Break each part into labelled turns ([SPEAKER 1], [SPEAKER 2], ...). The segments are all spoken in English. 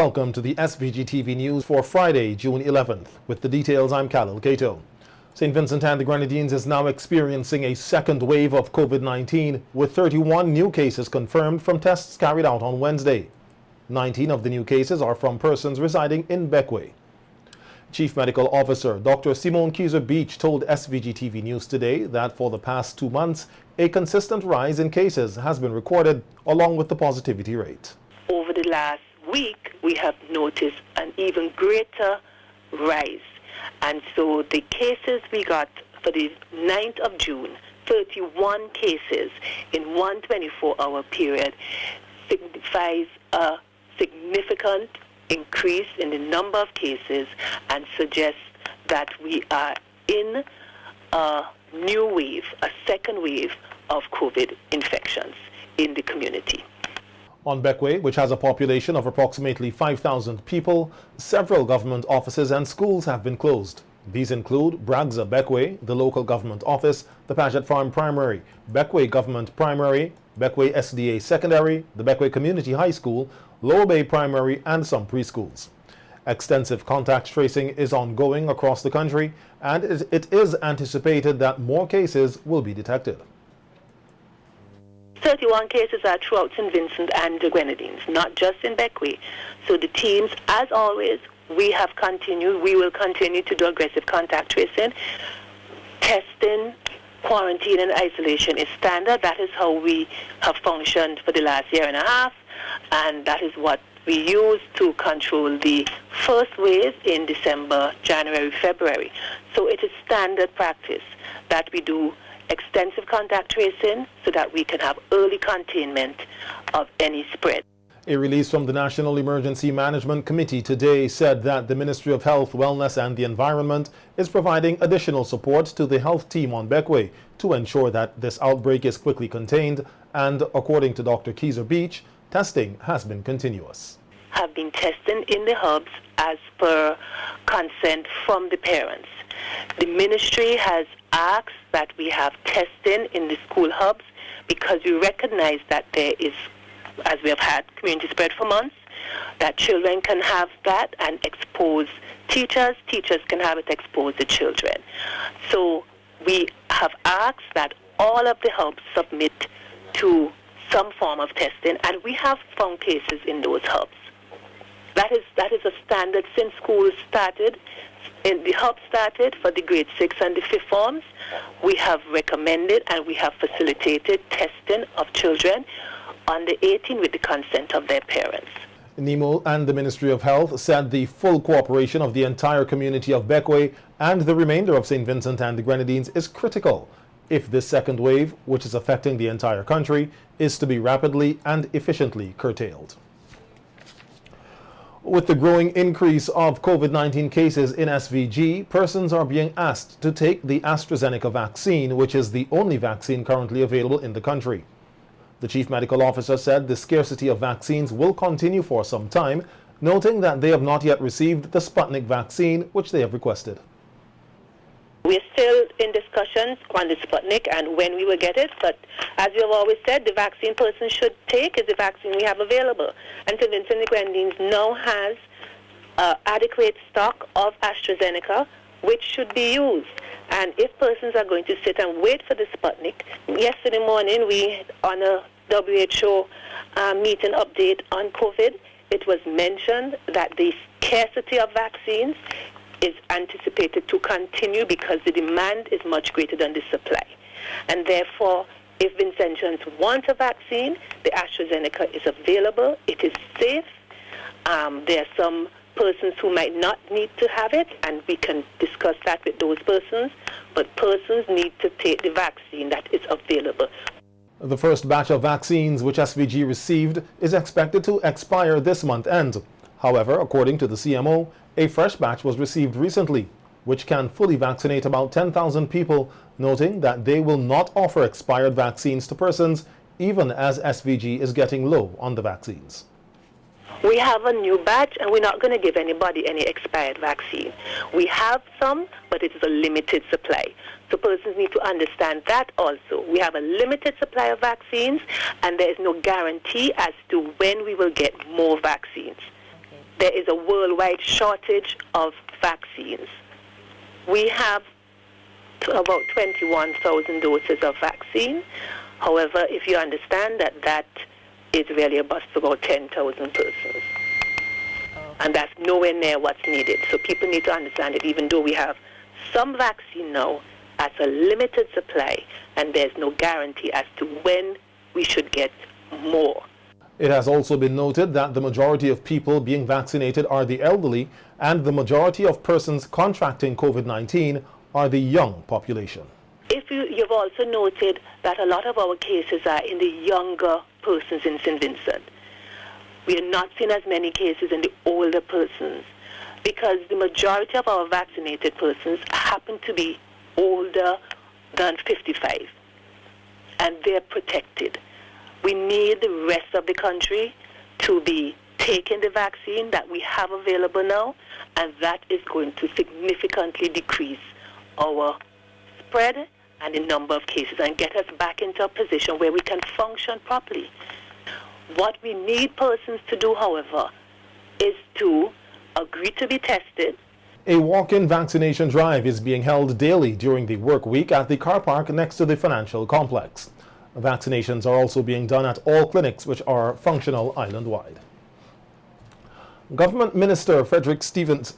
[SPEAKER 1] welcome to the SVG-TV news for Friday, June 11th. With the details, I'm Khalil Kato. St. Vincent and the Grenadines is now experiencing a second wave of COVID-19, with 31 new cases confirmed from tests carried out on Wednesday. 19 of the new cases are from persons residing in Beckway. Chief Medical Officer Dr. Simone Kieser-Beach told SVG-TV News today that for the past 2 months, a consistent rise in cases has been recorded, along with the positivity rate.
[SPEAKER 2] Over the last week, we have noticed an even greater rise. And so the cases we got for the 9th of June, 31 cases in one 24-hour period, signifies a significant increase in the number of cases and suggests that we are in a new wave, a second wave of COVID infections in the community.
[SPEAKER 1] On Beckway, which has a population of approximately 5,000 people, several government offices and schools have been closed. These include Bragza Beckway, the local government office, the Paget Farm Primary, Beckway Government Primary, Beckway SDA Secondary, the Beckway Community High School, Lower Bay Primary, and some preschools. Extensive contact tracing is ongoing across the country, and it is anticipated that more cases will be detected.
[SPEAKER 2] 31 cases are throughout St. Vincent and the Grenadines, not just in Beckway. So the teams, as always, we will continue to do aggressive contact tracing. Testing, quarantine, and isolation is standard. That is how we have functioned for the last year and a half, and that is what we use to control the first wave in December, January, February. So it is standard practice that we do extensive contact tracing so that we can have early containment of any spread.
[SPEAKER 1] A release from the National Emergency Management Committee today said that the Ministry of Health, Wellness and the Environment is providing additional support to the health team on Beckway to ensure that this outbreak is quickly contained, and according to Dr. Kieser-Beach, testing has been continuous.
[SPEAKER 2] Have been testing in the hubs as per consent from the parents. The ministry has asked that we have testing in the school hubs because we recognize that there is, as we have had community spread for months, that children can have that and expose teachers, teachers can have it expose the children. So we have asked that all of the hubs submit to some form of testing, and we have found cases in those hubs. That is a standard since schools started. In the hub started for the grade 6 and the 5th forms. We have recommended and we have facilitated testing of children under 18 with the consent of their parents.
[SPEAKER 1] NEMO and the Ministry of Health said the full cooperation of the entire community of Beckway and the remainder of St. Vincent and the Grenadines is critical if this second wave, which is affecting the entire country, is to be rapidly and efficiently curtailed. With the growing increase of COVID-19 cases in SVG, persons are being asked to take the AstraZeneca vaccine, which is the only vaccine currently available in the country. The Chief Medical Officer said the scarcity of vaccines will continue for some time, noting that they have not yet received the Sputnik vaccine, which they have requested.
[SPEAKER 2] We are still in discussions on the Sputnik and when we will get it, but as we have always said, the vaccine person should take is the vaccine we have available. And St. Vincent and the Grenadines now has adequate stock of AstraZeneca, which should be used. And if persons are going to sit and wait for the Sputnik, yesterday morning we, on a WHO meeting update on COVID, it was mentioned that the scarcity of vaccines is anticipated to continue because the demand is much greater than the supply. And therefore, if Vincentians want a vaccine, the AstraZeneca is available, it is safe. There are some persons who might not need to have it, and we can discuss that with those persons, but persons need to take the vaccine that is available.
[SPEAKER 1] The first batch of vaccines which SVG received is expected to expire this month end. However, according to the CMO, a fresh batch was received recently, which can fully vaccinate about 10,000 people, noting that they will not offer expired vaccines to persons, even as SVG is getting low on the vaccines.
[SPEAKER 2] We have a new batch, and we're not going to give anybody any expired vaccine. We have some, but it is a limited supply. So persons need to understand that also. We have a limited supply of vaccines, and there is no guarantee as to when we will get more vaccines. there is a worldwide shortage of vaccines. We have about 21,000 doses of vaccine. However, if you understand that that is really a bust for about 10,000 persons. And that's nowhere near what's needed. So people need to understand that even though we have some vaccine now, at a limited supply, and there's no guarantee as to when we should get more.
[SPEAKER 1] It has also been noted that the majority of people being vaccinated are the elderly, and the majority of persons contracting COVID-19 are the young population.
[SPEAKER 2] You've also noted that a lot of our cases are in the younger persons in St. Vincent. We are not seeing as many cases in the older persons because the majority of our vaccinated persons happen to be older than 55, and they're protected. We need the rest of the country to be taking the vaccine that we have available now, and that is going to significantly decrease our spread and the number of cases and get us back into a position where we can function properly. What we need persons to do, however, is to agree to be tested.
[SPEAKER 1] A walk-in vaccination drive is being held daily during the work week at the car park next to the financial complex. Vaccinations are also being done at all clinics which are functional island-wide. Government Minister Frederick Stevenson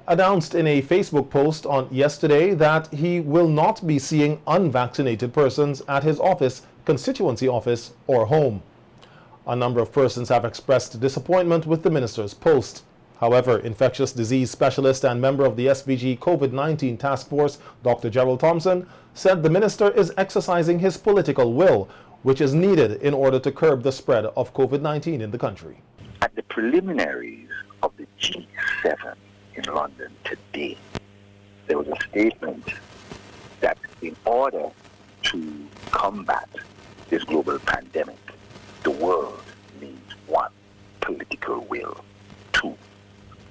[SPEAKER 1] announced in a Facebook post on yesterday that he will not be seeing unvaccinated persons at his office, constituency office, or home. A number of persons have expressed disappointment with the minister's post. However, infectious disease specialist and member of the SVG COVID-19 task force, Dr. Gerald Thompson, said the minister is exercising his political will, which is needed in order to curb the spread of COVID-19 in the country.
[SPEAKER 3] At the preliminaries of the G7 in London today, there was a statement that in order to combat this global pandemic, the world needs 1, political will, 2,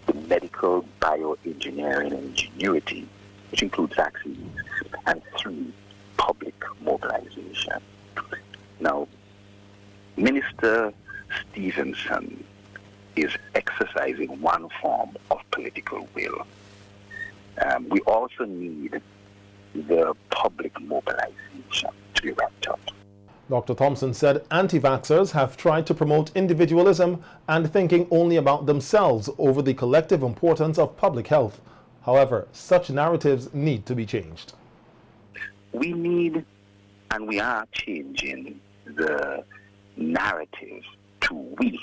[SPEAKER 3] the medical, bioengineering, and ingenuity, which includes vaccines, and 3, public mobilization. Now, Minister Stevenson is exercising one form of political will. We also need the public mobilization to be ramped up.
[SPEAKER 1] Dr. Thompson said anti-vaxxers have tried to promote individualism and thinking only about themselves over the collective importance of public health. However, such narratives need to be changed.
[SPEAKER 3] We need, and we are changing the narrative to we,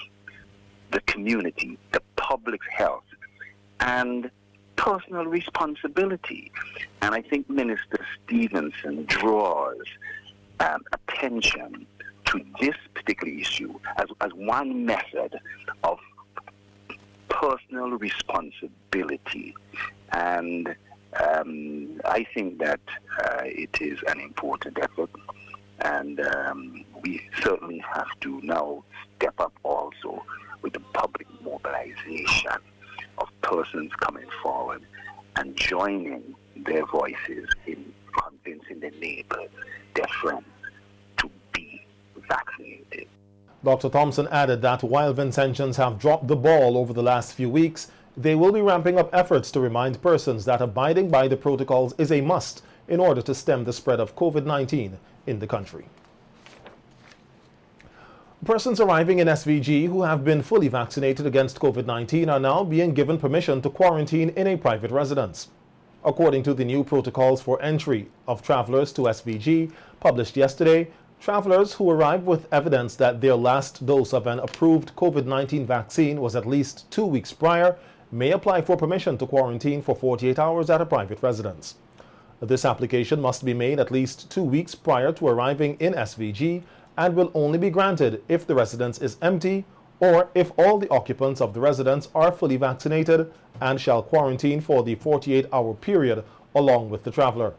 [SPEAKER 3] the community, the public health, and personal responsibility. And I think Minister Stevenson draws attention to this particular issue as one method of personal responsibility. And I think that it is an important effort, and we certainly have to now step up also with the public mobilization of persons coming forward and joining their voices in convincing their neighbors, their friends, to be vaccinated.
[SPEAKER 1] Dr. Thompson added that while Vincentians have dropped the ball over the last few weeks, they will be ramping up efforts to remind persons that abiding by the protocols is a must in order to stem the spread of COVID-19 in the country. Persons arriving in SVG who have been fully vaccinated against COVID-19 are now being given permission to quarantine in a private residence. According to the new protocols for entry of travelers to SVG, published yesterday, travelers who arrive with evidence that their last dose of an approved COVID-19 vaccine was at least 2 weeks prior may apply for permission to quarantine for 48 hours at a private residence. This application must be made at least 2 weeks prior to arriving in SVG and will only be granted if the residence is empty or if all the occupants of the residence are fully vaccinated and shall quarantine for the 48-hour period along with the traveler.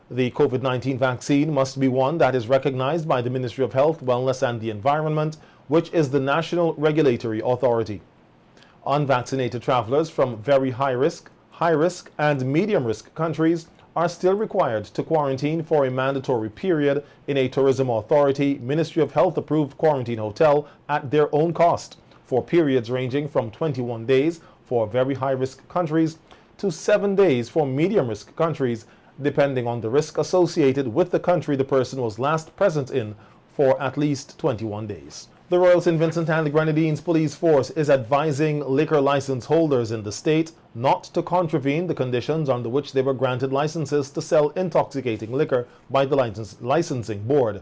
[SPEAKER 1] The COVID-19 vaccine must be one that is recognized by the Ministry of Health, Wellness and the Environment, which is the national regulatory authority. Unvaccinated travelers from very high risk, and medium risk countries are still required to quarantine for a mandatory period in a Tourism Authority Ministry of Health approved quarantine hotel at their own cost for periods ranging from 21 days for very high-risk countries to 7 days for medium-risk countries, depending on the risk associated with the country the person was last present in for at least 21 days. The Royal St. Vincent and the Grenadines Police Force is advising liquor license holders in the state not to contravene the conditions under which they were granted licenses to sell intoxicating liquor by the Licensing Board.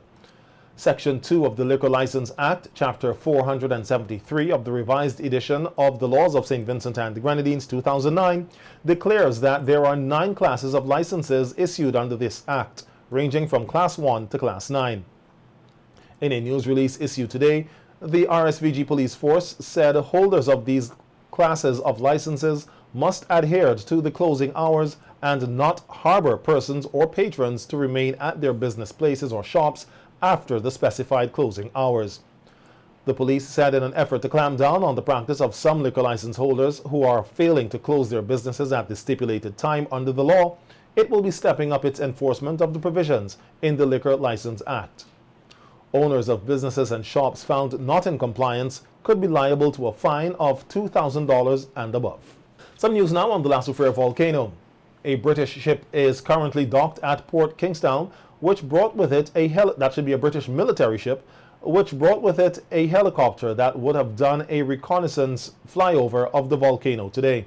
[SPEAKER 1] Section 2 of the Liquor License Act, Chapter 473 of the revised edition of the Laws of St. Vincent and the Grenadines 2009 declares that there are 9 classes of licenses issued under this Act, ranging from Class 1 to Class 9. In a news release issued today, the RSVG Police Force said holders of these classes of licenses must adhere to the closing hours and not harbor persons or patrons to remain at their business places or shops after the specified closing hours. The police said in an effort to clamp down on the practice of some liquor license holders who are failing to close their businesses at the stipulated time under the law, it will be stepping up its enforcement of the provisions in the Liquor License Act. Owners of businesses and shops found not in compliance could be liable to a fine of $2,000 and above. Some news now on the La Soufrière volcano. A British ship is currently docked at Port Kingstown, which brought with it that should be a British military ship, which brought with it a helicopter that would have done a reconnaissance flyover of the volcano today.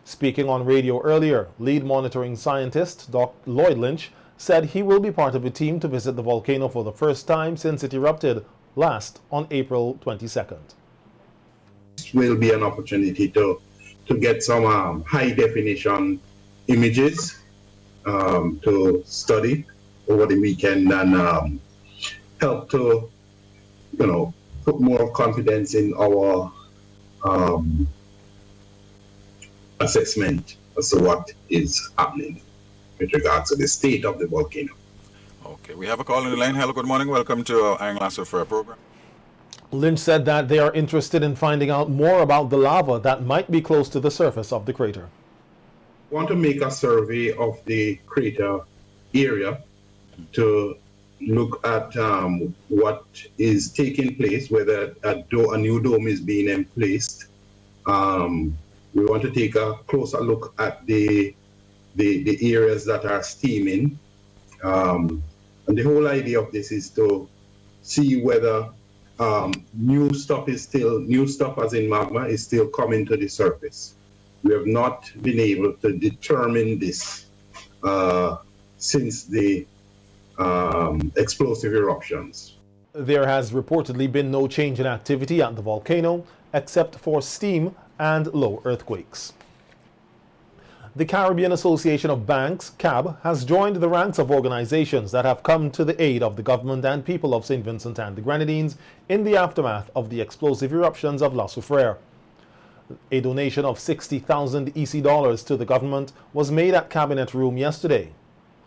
[SPEAKER 1] Speaking on radio earlier, lead monitoring scientist Dr. Lloyd Lynch said he will be part of a team to visit the volcano for the first time since it erupted last on April 22nd.
[SPEAKER 4] This will be an opportunity to get some high definition images to study over the weekend and help to, put more confidence in our assessment as to what is happening with regards to the state of the volcano.
[SPEAKER 5] Okay, we have a call on the line. Hello, good morning. Welcome to our La Soufrière program.
[SPEAKER 1] Lynch said that they are interested in finding out more about the lava that might be close to the surface of the crater.
[SPEAKER 4] We want to make a survey of the crater area to look at what is taking place, whether a new dome is being emplaced. We want to take a closer look at the areas that are steaming. And the whole idea of this is to see whether new stuff as in magma is still coming to the surface. We have not been able to determine this since the explosive eruptions.
[SPEAKER 1] There has reportedly been no change in activity at the volcano except for steam and low earthquakes. The Caribbean Association of Banks, CAB, has joined the ranks of organizations that have come to the aid of the government and people of St. Vincent and the Grenadines in the aftermath of the explosive eruptions of La Soufrière. A donation of 60,000 EC dollars to the government was made at Cabinet Room yesterday.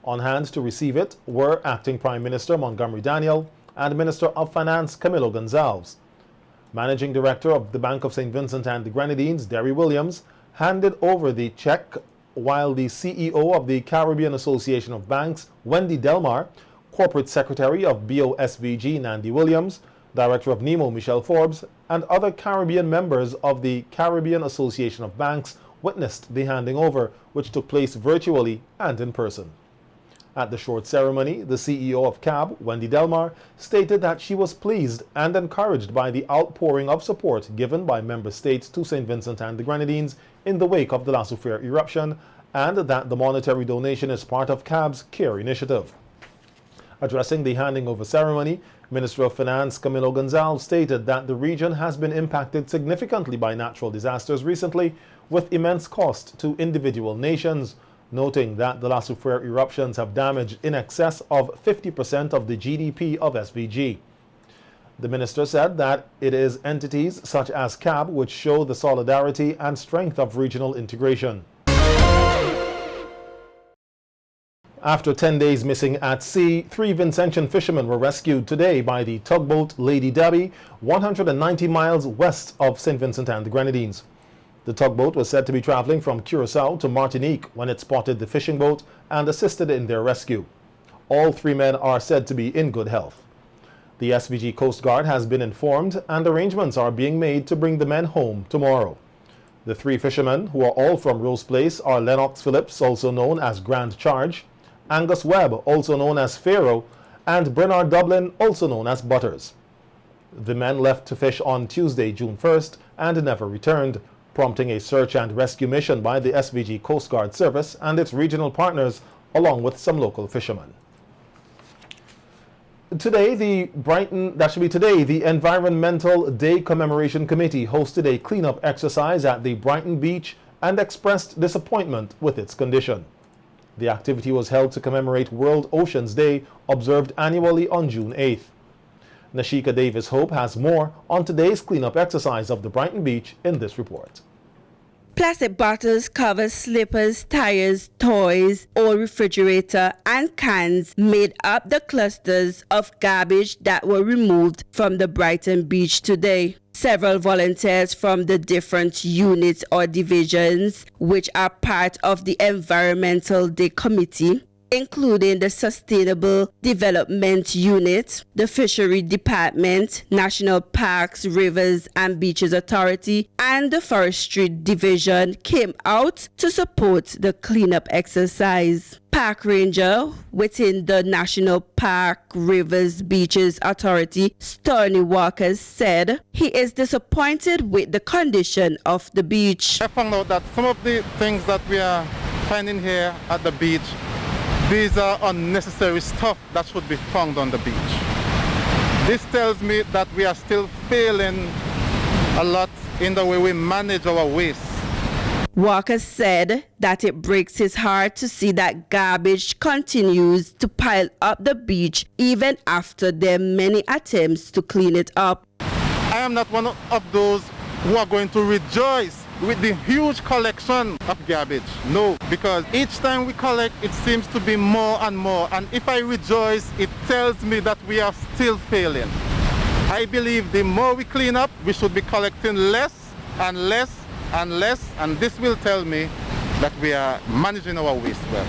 [SPEAKER 1] On hand to receive it were Acting Prime Minister Montgomery Daniel and Minister of Finance Camilo Gonzalez. Managing Director of the Bank of St. Vincent and the Grenadines, Derry Williams, handed over the check, while the CEO of the Caribbean Association of Banks, Wendy Delmar, Corporate Secretary of BOSVG, Nandy Williams, Director of NEMO, Michelle Forbes, and other Caribbean members of the Caribbean Association of Banks witnessed the handing over, which took place virtually and in person. At the short ceremony, the CEO of CAB, Wendy Delmar, stated that she was pleased and encouraged by the outpouring of support given by member states to St. Vincent and the Grenadines in the wake of the La Soufrière eruption, and that the monetary donation is part of CAB's CARE initiative. Addressing the handing over ceremony, Minister of Finance Camilo Gonzalez stated that the region has been impacted significantly by natural disasters recently, with immense cost to individual nations, noting that the La Soufrière eruptions have damaged in excess of 50% of the GDP of SVG. The minister said that it is entities such as CAB which show the solidarity and strength of regional integration. After 10 days missing at sea, 3 Vincentian fishermen were rescued today by the tugboat Lady Debbie, 190 miles west of St. Vincent and the Grenadines. The tugboat was said to be traveling from Curacao to Martinique when it spotted the fishing boat and assisted in their rescue. All 3 men are said to be in good health. The SVG Coast Guard has been informed and arrangements are being made to bring the men home tomorrow. The 3 fishermen, who are all from Rose Place, are Lennox Phillips, also known as Grand Charge, Angus Webb, also known as Pharaoh, and Bernard Dublin, also known as Butters. The men left to fish on Tuesday, June 1st, and never returned, prompting a search and rescue mission by the SVG Coast Guard Service and its regional partners, along with some local fishermen. Today, the Environmental Day Commemoration Committee hosted a cleanup exercise at the Brighton Beach and expressed disappointment with its condition. The activity was held to commemorate World Oceans Day, observed annually on June 8th. Nashika Davis Hope has more on today's cleanup exercise of the Brighton Beach in this report.
[SPEAKER 6] Plastic bottles, covers, slippers, tires, toys, old refrigerator, and cans made up the clusters of garbage that were removed from the Brighton Beach today. Several volunteers from the different units or divisions, which are part of the Environmental Day Committee, including the Sustainable Development Unit, the Fishery Department, National Parks, Rivers and Beaches Authority, and the Forestry Division, came out to support the cleanup exercise. Park Ranger within the National Park, Rivers, Beaches Authority, Stoney Walker, said he is disappointed with the condition of the beach.
[SPEAKER 7] I found out that some of the things that we are finding here at the beach, these are unnecessary stuff that should be found on the beach. This tells me that we are still failing a lot in the way we manage our waste.
[SPEAKER 6] Walker said that it breaks his heart to see that garbage continues to pile up the beach even after their many attempts to clean it up.
[SPEAKER 7] I am not one of those who are going to rejoice with the huge collection of garbage. No, because each time we collect, it seems to be more and more. And if I rejoice, it tells me that we are still failing. I believe the more we clean up, we should be collecting less and less and less. And this will tell me that we are managing our waste well.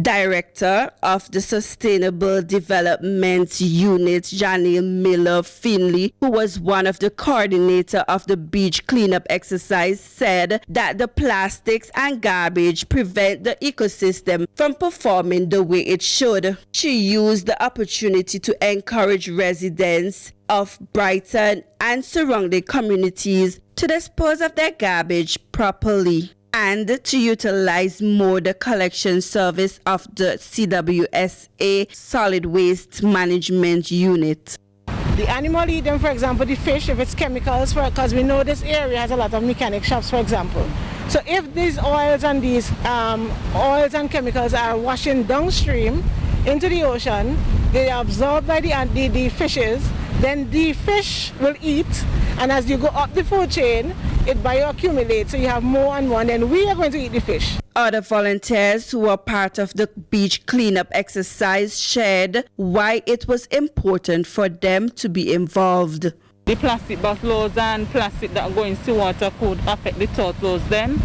[SPEAKER 6] Director of the Sustainable Development Unit, Janelle Miller Finley, who was one of the coordinator of the beach cleanup exercise, said that the plastics and garbage prevent the ecosystem from performing the way it should. She used the opportunity to encourage residents of Brighton and surrounding communities to dispose of their garbage properly and to utilize more the collection service of the CWSA Solid Waste Management Unit.
[SPEAKER 8] The animal eat them, for example, the fish, if it's chemicals, because we know this area has a lot of mechanic shops, for example. So if these oils and chemicals are washing downstream into the ocean, they are absorbed by the fishes, then the fish will eat, and as you go up the food chain, it bioaccumulates, so you have more and more, and then we are going to eat the fish.
[SPEAKER 6] Other volunteers who were part of the beach cleanup exercise shared why it was important for them to be involved.
[SPEAKER 9] The plastic bottles and plastic that go into water could affect the turtles then,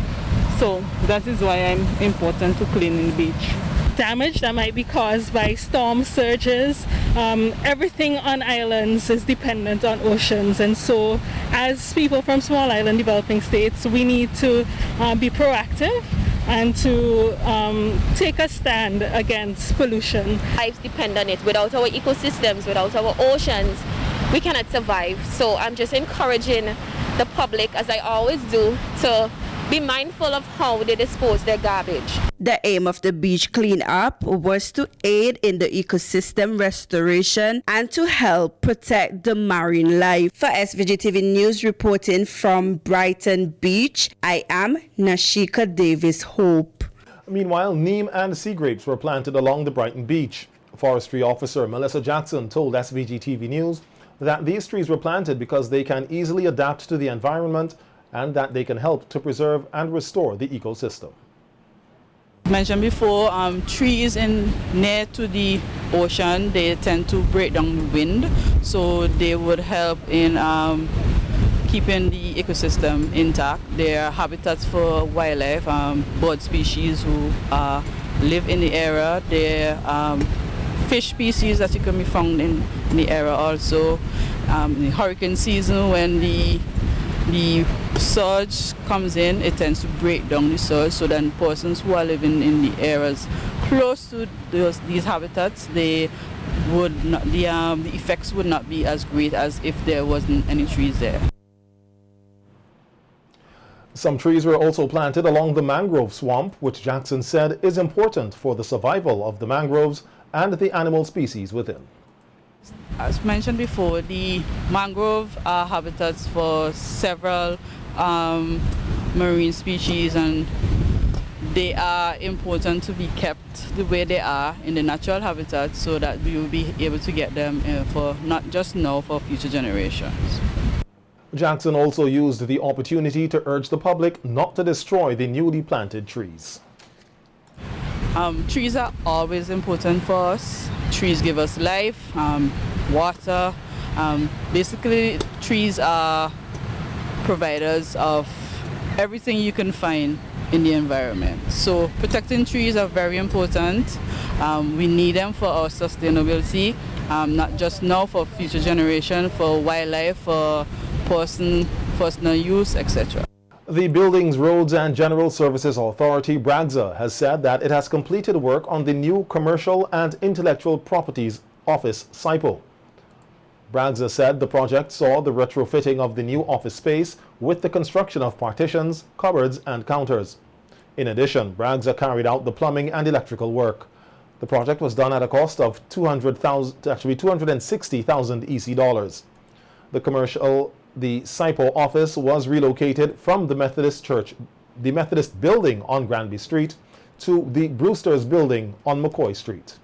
[SPEAKER 9] so that is why I'm important to clean the beach.
[SPEAKER 10] Damage that might be caused by storm surges. Everything on islands is dependent on oceans, and so as people from small island developing states, we need to be proactive and to take a stand against pollution.
[SPEAKER 11] Lives depend on it. Without our ecosystems, without our oceans, we cannot survive. So I'm just encouraging the public, as I always do, to be mindful of how they dispose their garbage.
[SPEAKER 6] The aim of the beach cleanup was to aid in the ecosystem restoration and to help protect the marine life. For SVG-TV News reporting from Brighton Beach, I am Nashika Davis Hope.
[SPEAKER 1] Meanwhile, neem and sea grapes were planted along the Brighton Beach. Forestry officer Melissa Jackson told SVG-TV News that these trees were planted because they can easily adapt to the environment and that they can help to preserve and restore the ecosystem.
[SPEAKER 9] Mentioned before, trees near to the ocean, they tend to break down the wind, so they would help in keeping the ecosystem intact. They are habitats for wildlife, bird species who live in the area. There are fish species that you can be found in the area also. In the hurricane season, when the surge comes in, it tends to break down the surge, so then persons who are living in the areas close to these habitats, the effects would not be as great as if there wasn't any trees there.
[SPEAKER 1] Some trees were also planted along the mangrove swamp, which Jackson said is important for the survival of the mangroves and the animal species within.
[SPEAKER 9] As mentioned before, the mangrove are habitats for several marine species, and they are important to be kept the way they are in the natural habitat so that we will be able to get them for not just now, for future generations.
[SPEAKER 1] Jackson also used the opportunity to urge the public not to destroy the newly planted trees.
[SPEAKER 9] Trees are always important for us. Trees give us life, water. Basically, trees are providers of everything you can find in the environment. So protecting trees are very important. We need them for our sustainability, not just now, for future generation, for wildlife, for personal use, etc.
[SPEAKER 1] The Buildings, Roads and General Services Authority, BRAGZA, has said that it has completed work on the new Commercial and Intellectual Properties Office, SIPO. BRAGZA said the project saw the retrofitting of the new office space with the construction of partitions, cupboards and counters. In addition, BRAGZA carried out the plumbing and electrical work. The project was done at a cost of $260,000 EC dollars. The SIPO office was relocated from the Methodist building on Granby Street to the Brewster's building on McCoy Street.